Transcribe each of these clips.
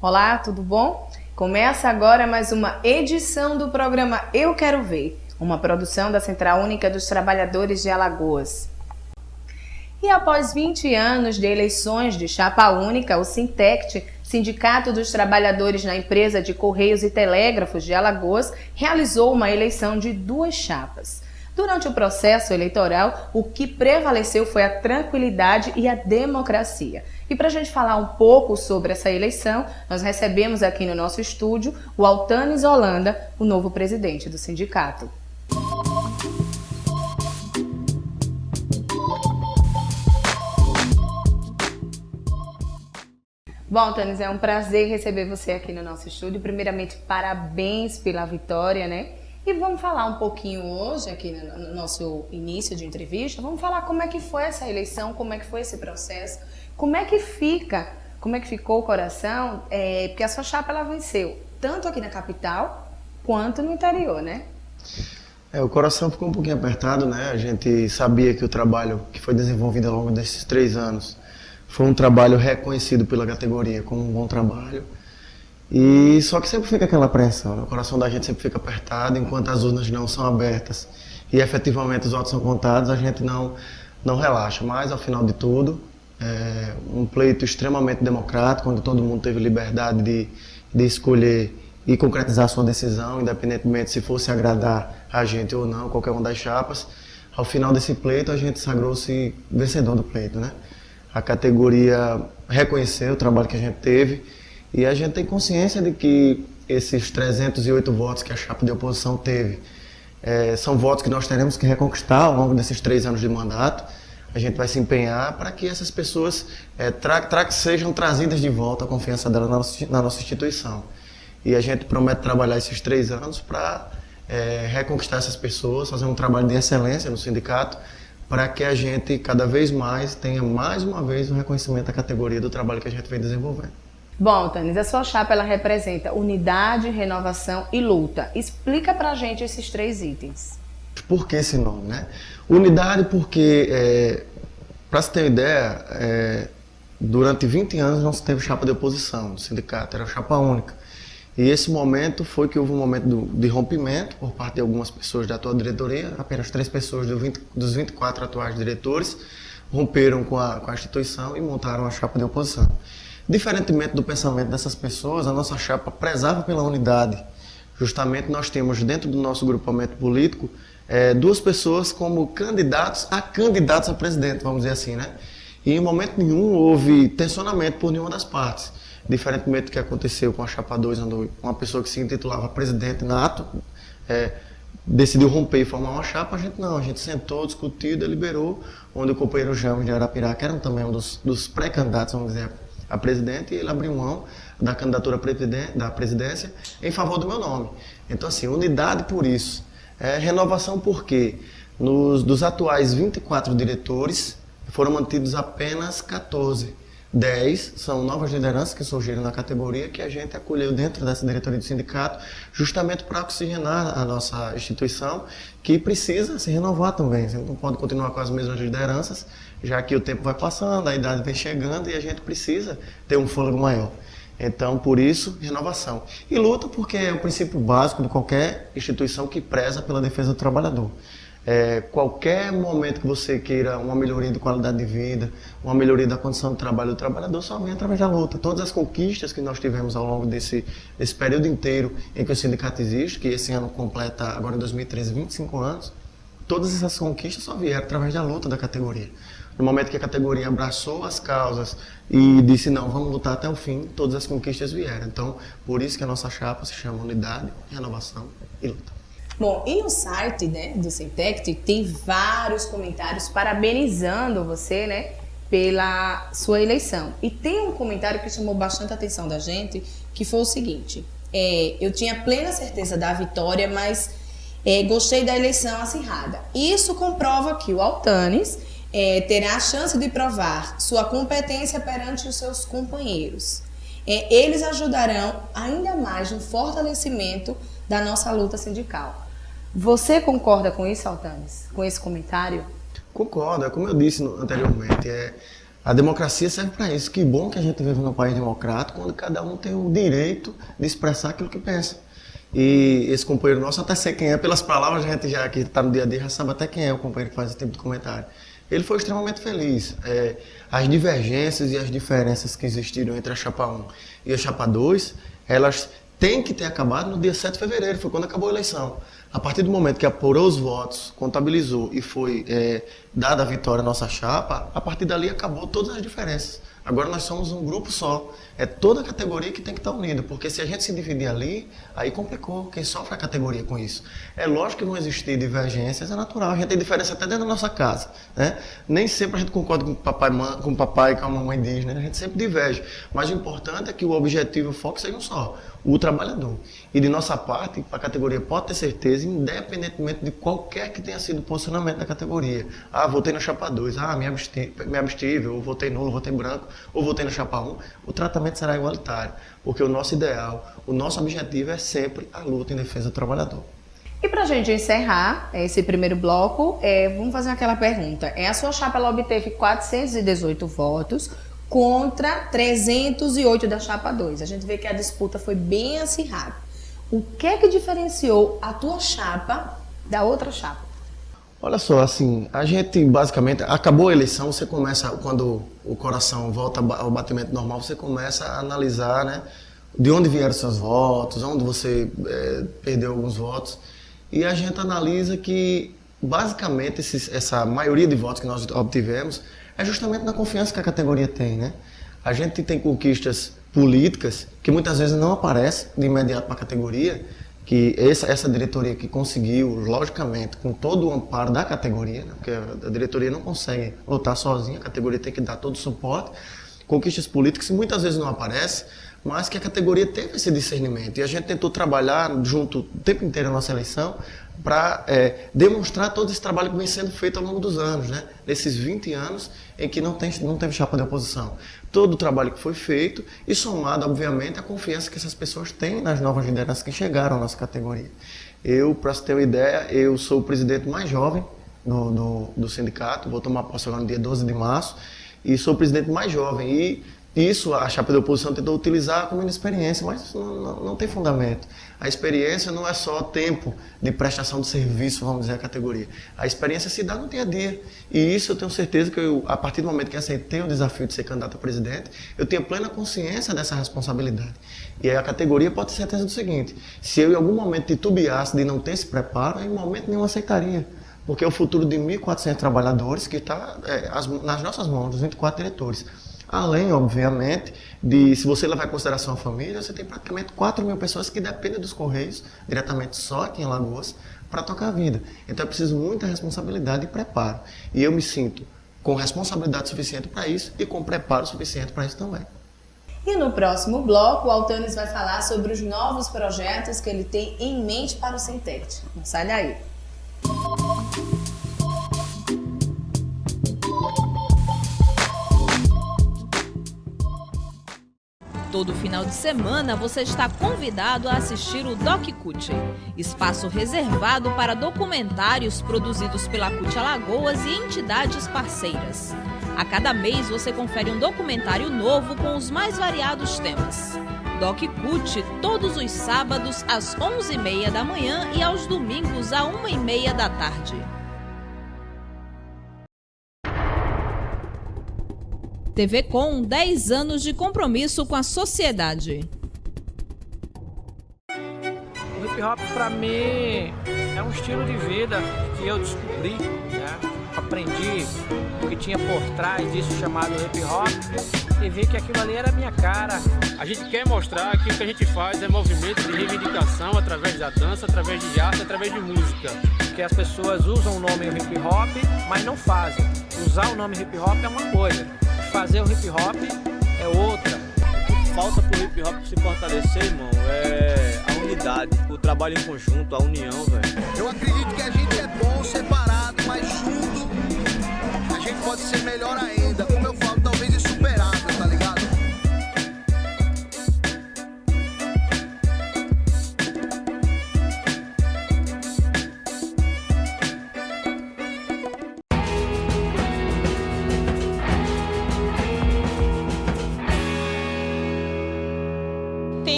Olá, tudo bom? Começa agora mais uma edição do programa Eu Quero Ver, uma produção da Central Única dos Trabalhadores de Alagoas. E após 20 anos de eleições de chapa única, o Sintect, Sindicato dos Trabalhadores na Empresa de Correios e Telégrafos de Alagoas, realizou uma eleição de 2 chapas. Durante o processo eleitoral, o que prevaleceu foi a tranquilidade e a democracia. E para a gente falar um pouco sobre essa eleição, nós recebemos aqui no nosso estúdio o Altanes Holanda, o novo presidente do sindicato. Bom, Altanes, é um prazer receber você aqui no nosso estúdio. Primeiramente, parabéns pela vitória, né? E vamos falar um pouquinho hoje, aqui no nosso início de entrevista, vamos falar como é que foi essa eleição, como é que foi esse processo, como é que ficou o coração, porque a sua chapa ela venceu, tanto aqui na capital, quanto no interior, né? O coração ficou um pouquinho apertado, né? A gente sabia que o trabalho que foi desenvolvido ao longo desses 3 anos foi um trabalho reconhecido pela categoria como um bom trabalho. E só que sempre fica aquela apreensão, né? O coração da gente sempre fica apertado enquanto as urnas não são abertas e efetivamente os votos são contados, a gente não relaxa. Mas ao final de tudo, é um pleito extremamente democrático, onde todo mundo teve liberdade de escolher e concretizar sua decisão, independentemente se fosse agradar a gente ou não, qualquer uma das chapas. Ao final desse pleito, a gente sagrou-se vencedor do pleito, né? A categoria reconheceu o trabalho que a gente teve. E a gente tem consciência de que esses 308 votos que a chapa de oposição teve são votos que nós teremos que reconquistar ao longo desses 3 anos de mandato. A gente vai se empenhar para que essas pessoas sejam trazidas de volta a confiança dela na nossa instituição. E a gente promete trabalhar esses 3 anos para reconquistar essas pessoas, fazer um trabalho de excelência no sindicato, para que a gente cada vez mais tenha mais uma vez o reconhecimento da categoria do trabalho que a gente vem desenvolvendo. Bom, Tanis, a sua chapa ela representa unidade, renovação e luta. Explica pra gente esses 3 itens. Por que esse nome, né? Unidade porque, para você ter uma ideia, durante 20 anos não se teve chapa de oposição no sindicato, era chapa única. E esse momento foi que houve um momento de rompimento por parte de algumas pessoas da atual diretoria, apenas 3 pessoas dos 24 atuais diretores romperam com a instituição e montaram a chapa de oposição. Diferentemente do pensamento dessas pessoas, a nossa chapa prezava pela unidade. Justamente nós temos dentro do nosso grupamento político 2 pessoas como candidatos a presidente, vamos dizer assim, né? E em momento nenhum houve tensionamento por nenhuma das partes. Diferentemente do que aconteceu com a chapa 2, onde uma pessoa que se intitulava presidente nato decidiu romper e formar uma chapa, a gente sentou, discutiu, deliberou, onde o companheiro James de Arapiraca, que era também um dos pré-candidatos, vamos dizer, a presidente, e ele abriu mão da candidatura da presidência em favor do meu nome. Então, assim, unidade por isso. Renovação porque dos atuais 24 diretores, foram mantidos apenas 14. 10 são novas lideranças que surgiram na categoria, que a gente acolheu dentro dessa diretoria do sindicato, justamente para oxigenar a nossa instituição, que precisa se renovar também. A gente não pode continuar com as mesmas lideranças, já que o tempo vai passando, a idade vem chegando e a gente precisa ter um fôlego maior. Então, por isso, renovação. E luta porque é o princípio básico de qualquer instituição que preza pela defesa do trabalhador. Qualquer momento que você queira uma melhoria de qualidade de vida, uma melhoria da condição de trabalho do trabalhador, só vem através da luta. Todas as conquistas que nós tivemos ao longo desse período inteiro em que o sindicato existe, que esse ano completa, agora em 2013, 25 anos, todas essas conquistas só vieram através da luta da categoria. No momento que a categoria abraçou as causas e disse, não, vamos lutar até o fim, todas as conquistas vieram. Então, por isso que a nossa chapa se chama Unidade, Renovação e Luta. Bom, e no site, né, do Sintect tem vários comentários parabenizando você, né, pela sua eleição. E tem um comentário que chamou bastante a atenção da gente, que foi o seguinte: eu tinha plena certeza da vitória, mas gostei da eleição acirrada. Isso comprova que o Altanes terá a chance de provar sua competência perante os seus companheiros. Eles ajudarão ainda mais no fortalecimento da nossa luta sindical. Você concorda com isso, Altanes? Com esse comentário? Concordo, como eu disse anteriormente, A democracia serve para isso. Que bom que a gente vive num país democrático, onde cada um tem o direito de expressar aquilo que pensa. E esse companheiro nosso, até sei quem é, pelas palavras, a gente já que está no dia a dia já sabe até quem é o companheiro que faz esse tipo de comentário. Ele foi extremamente feliz. As divergências e as diferenças que existiram entre a Chapa 1 e a Chapa 2, elas têm que ter acabado no dia 7 de fevereiro, foi quando acabou a eleição. A partir do momento que apurou os votos, contabilizou e foi dada a vitória à nossa chapa, a partir dali acabou todas as diferenças. Agora nós somos um grupo só. É toda a categoria que tem que estar unida, porque se a gente se dividir ali, aí complicou. Quem sofre a categoria com isso? É lógico que vão existir divergências, é natural. A gente tem diferença até dentro da nossa casa, né? Nem sempre a gente concorda com o papai e com a mamãe diz, né? A gente sempre diverge. Mas o importante é que o objetivo e o foco sejam só, o trabalhador. E de nossa parte, a categoria pode ter certeza, independentemente de qualquer que tenha sido o posicionamento da categoria. Ah, votei na Chapa 2, me abstive, ou votei nulo, votei branco, ou votei na Chapa 1, o tratamento será igualitário, porque o nosso ideal, o nosso objetivo é sempre a luta em defesa do trabalhador. E para a gente encerrar esse primeiro bloco, vamos fazer aquela pergunta. A sua chapa ela obteve 418 votos contra 308 da Chapa 2. A gente vê que a disputa foi bem acirrada. O que é que diferenciou a tua chapa da outra chapa? Olha só, assim, a gente basicamente, acabou a eleição, você começa, quando o coração volta ao batimento normal, você começa a analisar, né, de onde vieram seus votos, onde você perdeu alguns votos, e a gente analisa que, basicamente, essa maioria de votos que nós obtivemos é justamente na confiança que a categoria tem, né? A gente tem conquistas políticas que muitas vezes não aparecem de imediato para a categoria, que essa diretoria que conseguiu, logicamente, com todo o amparo da categoria, né, porque a diretoria não consegue lutar sozinha, a categoria tem que dar todo o suporte, conquistas políticas que muitas vezes não aparecem, mas que a categoria teve esse discernimento. E a gente tentou trabalhar junto o tempo inteiro na nossa eleição para demonstrar todo esse trabalho que vem sendo feito ao longo dos anos, né? Nesses 20 anos em que não teve chapa de oposição. Todo o trabalho que foi feito e somado, obviamente, a confiança que essas pessoas têm nas novas lideranças que chegaram à nossa categoria. Para você ter uma ideia, eu sou o presidente mais jovem do sindicato, vou tomar posse agora no dia 12 de março, e sou o presidente mais jovem. E isso a chapa de oposição tentou utilizar como inexperiência, mas isso não tem fundamento. A experiência não é só tempo de prestação de serviço, vamos dizer, a categoria. A experiência se dá no dia a dia. E isso eu tenho certeza que a partir do momento que aceitei o desafio de ser candidato a presidente, eu tenho plena consciência dessa responsabilidade. E aí a categoria pode ter certeza do seguinte: se eu em algum momento titubeasse de não ter esse preparo, eu em momento nenhum aceitaria. Porque é o futuro de 1.400 trabalhadores que está nas nossas mãos, dos 24 diretores. Além, obviamente, se você levar em consideração a família, você tem praticamente 4.000 pessoas que dependem dos Correios, diretamente só aqui em Alagoas, para tocar a vida. Então é preciso muita responsabilidade e preparo. E eu me sinto com responsabilidade suficiente para isso e com preparo suficiente para isso também. E no próximo bloco, o Althanes vai falar sobre os novos projetos que ele tem em mente para o Sintect. Não sai daí. Todo final de semana você está convidado a assistir o DocCut, espaço reservado para documentários produzidos pela CUT Alagoas e entidades parceiras. A cada mês você confere um documentário novo com os mais variados temas. DocCut todos os sábados às 11h30 da manhã e aos domingos às 1h30 da tarde. TV Com, 10 anos de compromisso com a sociedade. O hip hop para mim é um estilo de vida que eu descobri, né? Aprendi o que tinha por trás disso chamado hip hop e vi que aquilo ali era a minha cara. A gente quer mostrar que o que a gente faz é movimento de reivindicação através da dança, através de arte, através de música. Que as pessoas usam o nome hip hop, mas não fazem. Usar o nome hip hop é uma coisa. Fazer o hip hop é outra. O que falta pro hip hop se fortalecer, irmão, é a unidade, o trabalho em conjunto, a união, velho. Eu acredito que a gente é bom separado, mas junto a gente pode ser melhor ainda. Como eu falo, talvez insuperável, tá ligado?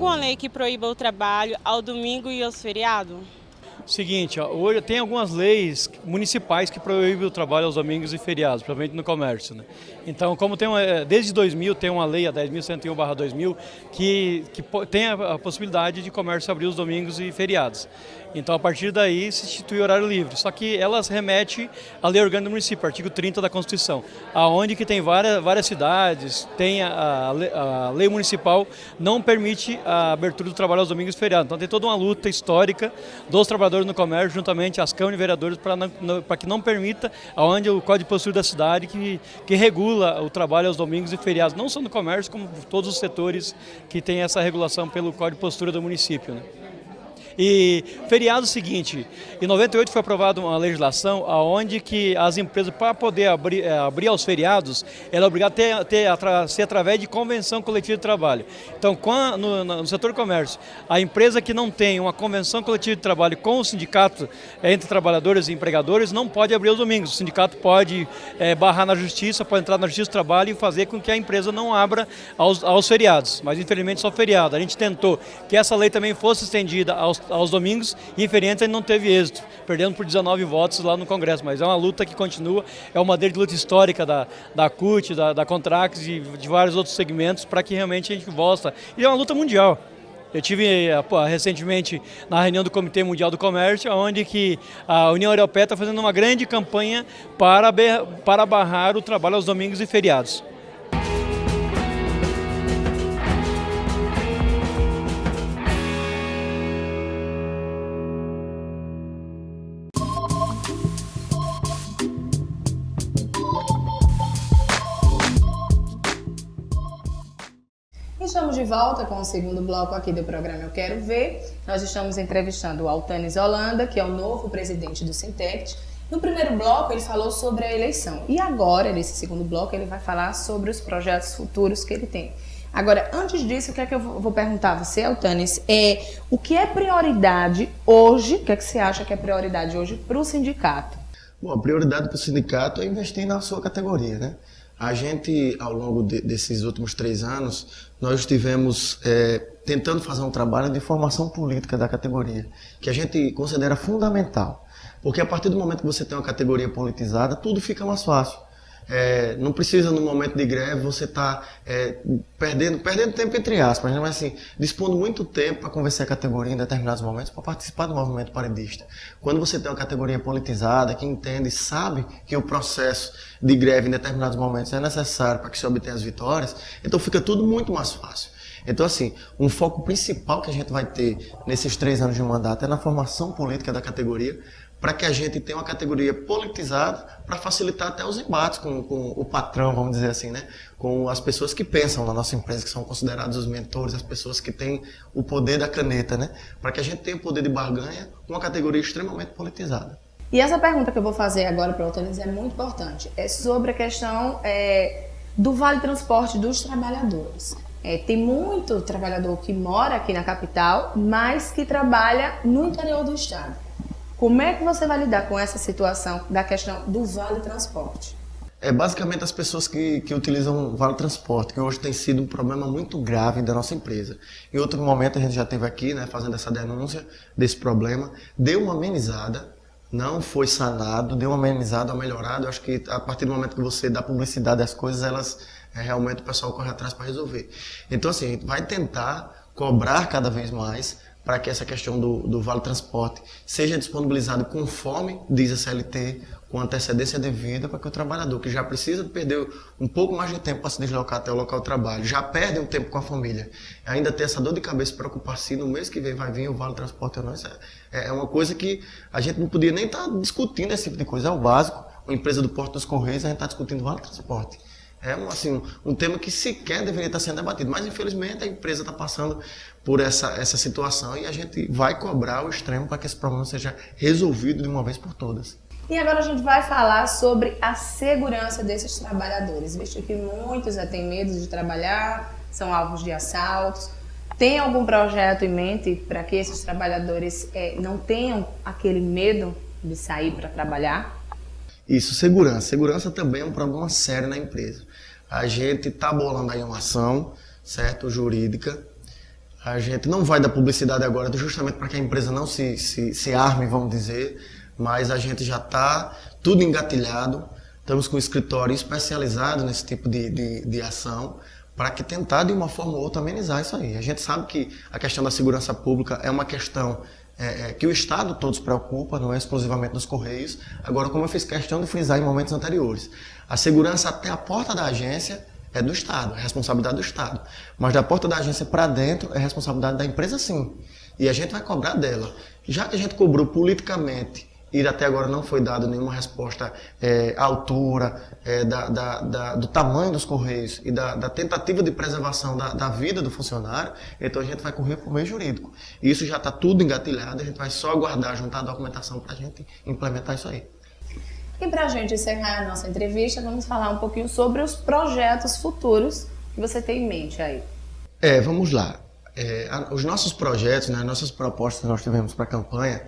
alguma lei que proíba o trabalho ao domingo e aos feriados? Seguinte, hoje tem algumas leis municipais que proíbem o trabalho aos domingos e feriados, principalmente no comércio, né? Então, como desde 2000 tem uma lei, a 10.101/2000, que tem a possibilidade de comércio abrir os domingos e feriados. Então, a partir daí, se institui horário livre. Só que elas remetem à lei orgânica do município, artigo 30 da Constituição, aonde que tem várias cidades, tem a lei municipal não permite a abertura do trabalho aos domingos e feriados. Então, tem toda uma luta histórica dos trabalhadores no comércio, juntamente às câmaras de vereadores, para que não permita, aonde o Código de Postura da cidade, que regula o trabalho aos domingos e feriados, não só no comércio, como todos os setores que tem essa regulação pelo Código de Postura do município, né? E feriado seguinte, em 98 foi aprovada uma legislação onde que as empresas, para poder abrir aos feriados, ela é obrigada a ser através de convenção coletiva de trabalho. Então, no setor comércio, a empresa que não tem uma convenção coletiva de trabalho com o sindicato entre trabalhadores e empregadores não pode abrir aos domingos. O sindicato pode barrar na justiça, pode entrar na justiça do trabalho e fazer com que a empresa não abra aos feriados, mas infelizmente só feriado. A gente tentou que essa lei também fosse estendida aos domingos e infelizmente não teve êxito, perdendo por 19 votos lá no Congresso, mas é uma luta que continua, é uma luta histórica da CUT, da Contrax e de vários outros segmentos para que realmente a gente possa, e é uma luta mundial. Eu tive recentemente na reunião do Comitê Mundial do Comércio, onde que a União Europeia está fazendo uma grande campanha para barrar o trabalho aos domingos e feriados. Estamos de volta com o segundo bloco aqui do programa Eu Quero Ver. Nós estamos entrevistando o Altanis Holanda, que é o novo presidente do Sintect. No primeiro bloco ele falou sobre a eleição e agora, nesse segundo bloco, ele vai falar sobre os projetos futuros que ele tem. Agora, antes disso, o que é que eu vou perguntar a você, Altanis, o que é prioridade hoje, o que é que você acha que é prioridade hoje para o sindicato? Bom, a prioridade para o sindicato é investir na sua categoria, né? A gente, ao longo desses últimos 3 anos, nós estivemos tentando fazer um trabalho de formação política da categoria, que a gente considera fundamental. Porque a partir do momento que você tem uma categoria politizada, tudo fica mais fácil. Não precisa, no momento de greve, você estar perdendo tempo entre aspas, né? Mas assim, dispondo muito tempo para convencer a categoria em determinados momentos para participar do movimento paredista. Quando você tem uma categoria politizada, que entende e sabe que o processo de greve em determinados momentos é necessário para que se obtenha as vitórias, então fica tudo muito mais fácil. Então, assim, um foco principal que a gente vai ter nesses 3 anos de mandato é na formação política da categoria, para que a gente tenha uma categoria politizada para facilitar até os embates com o patrão, vamos dizer assim, né? Com as pessoas que pensam na nossa empresa, que são considerados os mentores, as pessoas que têm o poder da caneta, né? Para que a gente tenha o poder de barganha com uma categoria extremamente politizada. E essa pergunta que eu vou fazer agora para o Altanis é muito importante. É sobre a questão do Vale Transporte dos trabalhadores. Tem muito trabalhador que mora aqui na capital, mas que trabalha no interior do estado. Como é que você vai lidar com essa situação da questão do Vale Transporte? Basicamente as pessoas que utilizam o Vale Transporte, que hoje tem sido um problema muito grave da nossa empresa. Em outro momento a gente já esteve aqui, né, fazendo essa denúncia desse problema, deu uma amenizada, não foi sanado, deu uma amenizada, uma melhorada. Eu acho que a partir do momento que você dá publicidade às coisas, elas realmente o pessoal corre atrás para resolver. Então assim, a gente vai tentar cobrar cada vez mais para que essa questão do Vale Transporte seja disponibilizado conforme diz a CLT, com antecedência devida, para que o trabalhador, que já precisa perder um pouco mais de tempo para se deslocar até o local de trabalho, já perde um tempo com a família, ainda ter essa dor de cabeça, preocupar se no mês que vem vai vir o Vale Transporte ou não, isso é uma coisa que a gente não podia nem estar discutindo esse tipo de coisa, é o básico. Uma empresa do Porto dos Correios, a gente está discutindo o Vale Transporte. É um tema que sequer deveria estar sendo debatido, mas infelizmente a empresa está passando por essa situação e a gente vai cobrar o extremo para que esse problema seja resolvido de uma vez por todas. E agora a gente vai falar sobre a segurança desses trabalhadores, visto que muitos têm medo de trabalhar, são alvos de assaltos. Tem algum projeto em mente para que esses trabalhadores não tenham aquele medo de sair para trabalhar? Isso, segurança. Segurança também é um problema sério na empresa. A gente está bolando aí uma ação, certo, jurídica, A gente não vai dar publicidade agora, justamente para que a empresa não se arme, vamos dizer, mas a gente já está tudo engatilhado, estamos com um escritório especializado nesse tipo de ação, para que tentar de uma forma ou outra amenizar isso aí. A gente sabe que a questão da segurança pública é uma questão que o Estado todo se preocupa, não é exclusivamente nos Correios. Agora, como eu fiz questão de frisar em momentos anteriores, a segurança até a porta da agência é do Estado, é responsabilidade do Estado. Mas da porta da agência para dentro é responsabilidade da empresa, sim. E a gente vai cobrar dela. Já que a gente cobrou politicamente e até agora não foi dada nenhuma resposta à altura do tamanho dos Correios e da tentativa de preservação da vida do funcionário, então a gente vai correr por meio jurídico. Isso já está tudo engatilhado, a gente vai só aguardar, juntar a documentação para a gente implementar isso aí. E para a gente encerrar a nossa entrevista, vamos falar um pouquinho sobre os projetos futuros que você tem em mente aí. Vamos lá. Os nossos projetos, né, nossas propostas que nós tivemos para a campanha,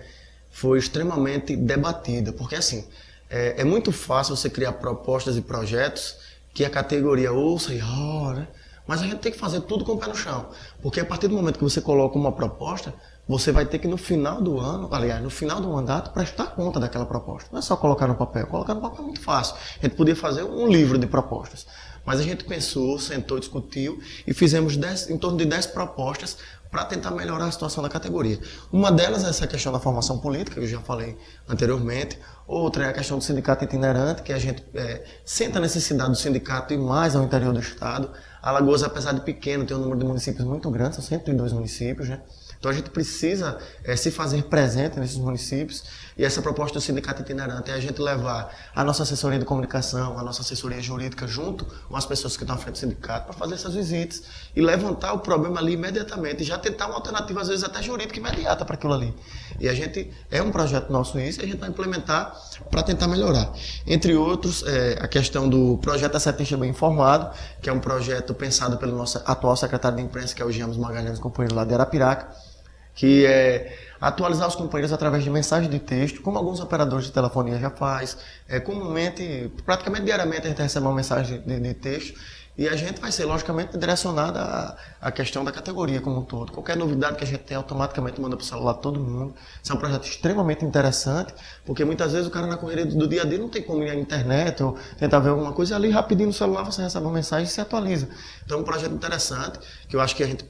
foi extremamente debatida, porque assim, é muito fácil você criar propostas e projetos que a categoria ouça e né? Mas a gente tem que fazer tudo com o pé no chão, porque a partir do momento que você coloca uma proposta, você vai ter que no final do ano, aliás, no final do mandato, prestar conta daquela proposta. Não é só colocar no papel, colocar no papel é muito fácil. A gente podia fazer um livro de propostas, mas a gente pensou, sentou, discutiu e fizemos em torno de 10 propostas para tentar melhorar a situação da categoria. Uma delas é essa questão da formação política, que eu já falei anteriormente. Outra é a questão do sindicato itinerante, que a gente sente a necessidade do sindicato ir mais ao interior do estado. Alagoas, apesar de pequeno, tem um número de municípios muito grande, são 102 municípios, né? Então a gente precisa se fazer presente nesses municípios, e essa proposta do sindicato itinerante é a gente levar a nossa assessoria de comunicação, a nossa assessoria jurídica junto com as pessoas que estão à frente do sindicato para fazer essas visitas e levantar o problema ali imediatamente e já tentar uma alternativa, às vezes até jurídica imediata para aquilo ali. E a gente, é um projeto nosso isso, e a gente vai implementar para tentar melhorar. Entre outros, a questão do projeto Assetista Bem Informado, que é um projeto pensado pelo nosso atual secretário de imprensa, que é o James Magalhães, companheiro lá de Arapiraca, que é atualizar os companheiros através de mensagem de texto, como alguns operadores de telefonia já faz. Comumente, praticamente diariamente, a gente recebe uma mensagem de texto, e a gente vai ser, logicamente, direcionada à questão da categoria como um todo. Qualquer novidade que a gente tem, automaticamente manda para o celular todo mundo. Isso é um projeto extremamente interessante, porque muitas vezes o cara na correria do dia a dia não tem como ir à internet ou tentar ver alguma coisa, e ali rapidinho no celular você recebe uma mensagem e se atualiza. Então é um projeto interessante, que eu acho que a gente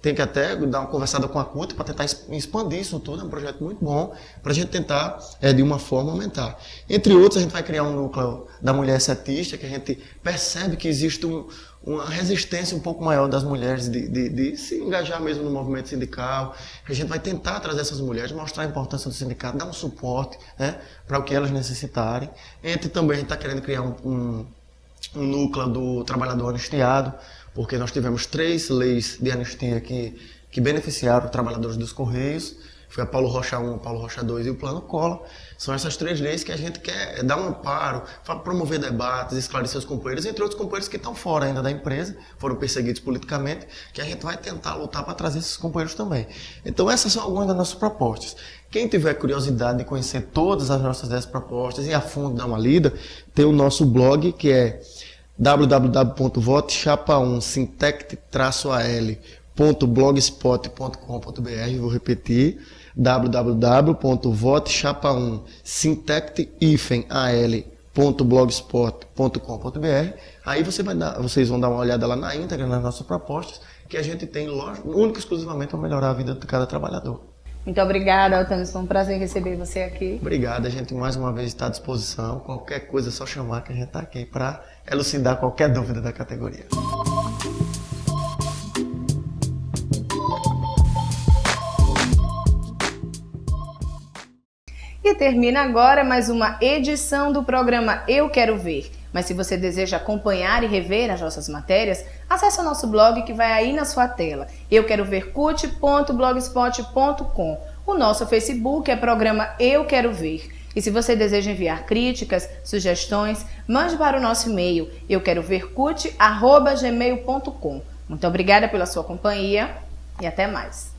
tem que até dar uma conversada com a CUT para tentar expandir isso tudo. É um projeto muito bom para a gente tentar, de uma forma, aumentar. Entre outros, a gente vai criar um núcleo da mulher setista, que a gente percebe que existe uma resistência um pouco maior das mulheres de se engajar mesmo no movimento sindical. A gente vai tentar trazer essas mulheres, mostrar a importância do sindicato, dar um suporte, né, para o que elas necessitarem. Também a gente está querendo criar um núcleo do trabalhador anistiado, porque nós tivemos 3 leis de anistia que beneficiaram os trabalhadores dos Correios. Foi a Paulo Rocha 1, Paulo Rocha 2 e o Plano Collor. São essas 3 leis que a gente quer dar um amparo, promover debates, esclarecer os companheiros, entre outros companheiros que estão fora ainda da empresa, foram perseguidos politicamente, que a gente vai tentar lutar para trazer esses companheiros também. Então essas são algumas das nossas propostas. Quem tiver curiosidade de conhecer todas as nossas 10 propostas e a fundo dar uma lida, tem o nosso blog, que é www.votechapa1-al.blogspot.com.br. Vou repetir, www.votechapa1-al.blogspot.com.br. Aí vocês vão dar uma olhada lá na íntegra nas nossas propostas, que a gente tem, único e exclusivamente, para melhorar a vida de cada trabalhador. Muito obrigada, Otângelo. Foi um prazer receber você aqui. Obrigado, a gente mais uma vez está à disposição. Qualquer coisa é só chamar, que a gente está aqui para elucidar qualquer dúvida da categoria. E termina agora mais uma edição do programa Eu Quero Ver. Mas se você deseja acompanhar e rever as nossas matérias, acesse o nosso blog que vai aí na sua tela, euquerovercut.blogspot.com. O nosso Facebook é programa Eu Quero Ver. E se você deseja enviar críticas, sugestões, mande para o nosso e-mail euquerovercut@gmail.com. Muito obrigada pela sua companhia e até mais.